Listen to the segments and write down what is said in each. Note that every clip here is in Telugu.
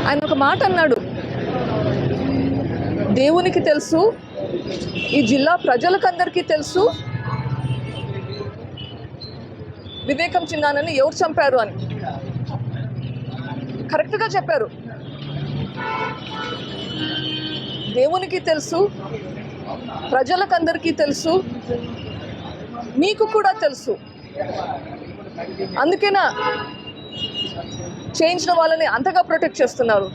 ఆయన ఒక మాట అన్నాడు, దేవునికి తెలుసు, ఈ జిల్లా ప్రజలకందరికీ తెలుసు వివేకం చిన్నానని ఎవరు చంపారు అని. కరెక్ట్గా చెప్పారు. దేవునికి తెలుసు, ప్రజలకందరికీ తెలుసు, మీకు కూడా తెలుసు. అందుకేనా చేయించిన వాళ్ళని అంతగా ప్రొటెక్ట్ చేస్తున్నారు.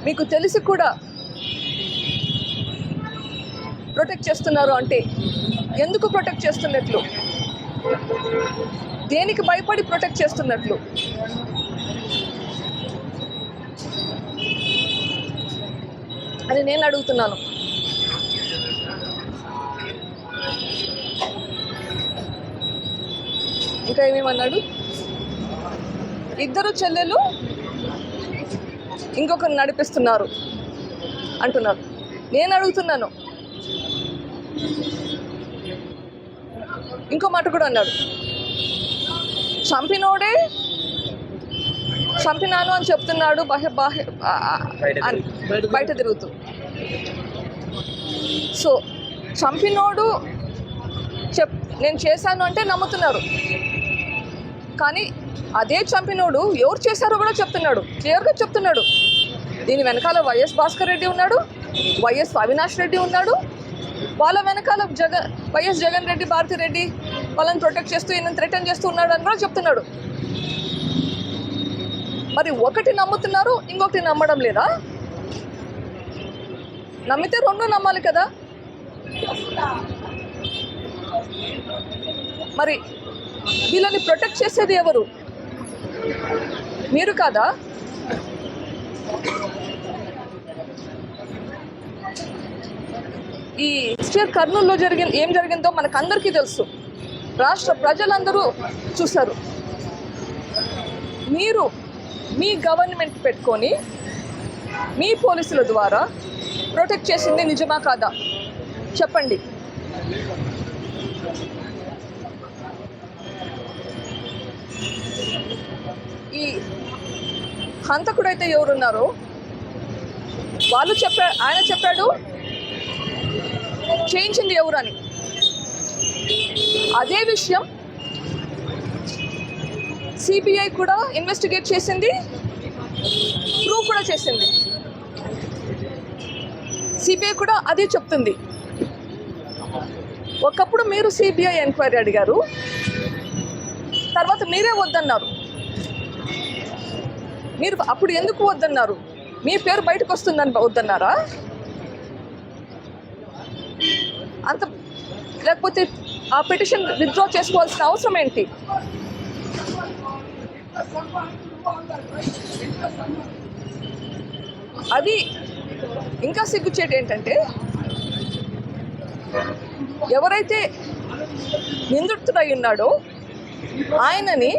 మీకు తెలిసి కూడా ప్రొటెక్ట్ చేస్తున్నారు అంటే ఎందుకు ప్రొటెక్ట్ చేస్తున్నట్లు, దేనికి భయపడి ప్రొటెక్ట్ చేస్తున్నట్లు? అని నేను అడుగుతున్నాను. ఇంకా ఏమేమన్నాడు? ఇద్దరు చెల్లెలు ఇంకొకరు నడిపిస్తున్నారు అంటున్నారు. నేను అడుగుతున్నాను, ఇంకో మాట కూడా అన్నాడు, చంపినోడే చంపినాను అని చెప్తున్నాడు బయట తిరుగుతూ. సో చంపినోడు నేను చేశాను అంటే నమ్ముతున్నారు, కానీ అదే చంపినోడు ఎవరు చేశారో కూడా చెప్తున్నాడు, క్లియర్గా చెప్తున్నాడు. దీని వెనకాల వైఎస్ భాస్కర్ రెడ్డి ఉన్నాడు, వైఎస్ అవినాష్ రెడ్డి ఉన్నాడు, వాళ్ళ వెనకాల వైఎస్ జగన్ రెడ్డి, భారతి రెడ్డి వాళ్ళని ప్రొటెక్ట్ చేస్తూ ఈయన థ్రెటన్ చేస్తూ ఉన్నాడు అని కూడా చెప్తున్నాడు. మరి ఒకటి నమ్ముతున్నారు, ఇంకొకటి నమ్మడం లేదా? నమ్మితే రెండు నమ్మాలి కదా. మరి వీళ్ళని ప్రొటెక్ట్ చేసేది ఎవరు? మీరు కాదా? ఈ కర్నూలులో ఏం జరిగిందో మనకందరికీ తెలుసు, రాష్ట్ర ప్రజలందరూ చూశారు. మీరు మీ గవర్నమెంట్ పెట్టుకొని మీ పోలీసుల ద్వారా ప్రొటెక్ట్ చేసింది నిజమా కాదా చెప్పండి. ఈ హంతకుడైతే ఎవరున్నారో ఆయన చెప్పాడు చేయించింది ఎవరు అని. అదే విషయం సిబిఐ కూడా ఇన్వెస్టిగేట్ చేసింది, ప్రూవ్ కూడా చేసింది. సిబిఐ కూడా అదే చెప్తుంది. ఒకప్పుడు మీరు సిబిఐ ఎంక్వైరీ అడిగారు, తర్వాత మీరే వద్దన్నారు. మీరు అప్పుడు ఎందుకు వద్దన్నారు? మీ పేరు బయటకు వస్తుందని వద్దన్నారా? అంత లేకపోతే ఆ పిటిషన్ విత్డ్రా చేసుకోవాల్సిన అవసరం ఏంటి? అది ఇంకా సిగ్గుచేటు ఏంటంటే, ఎవరైతే నిందితుడై ఉన్నాడో ఆయనని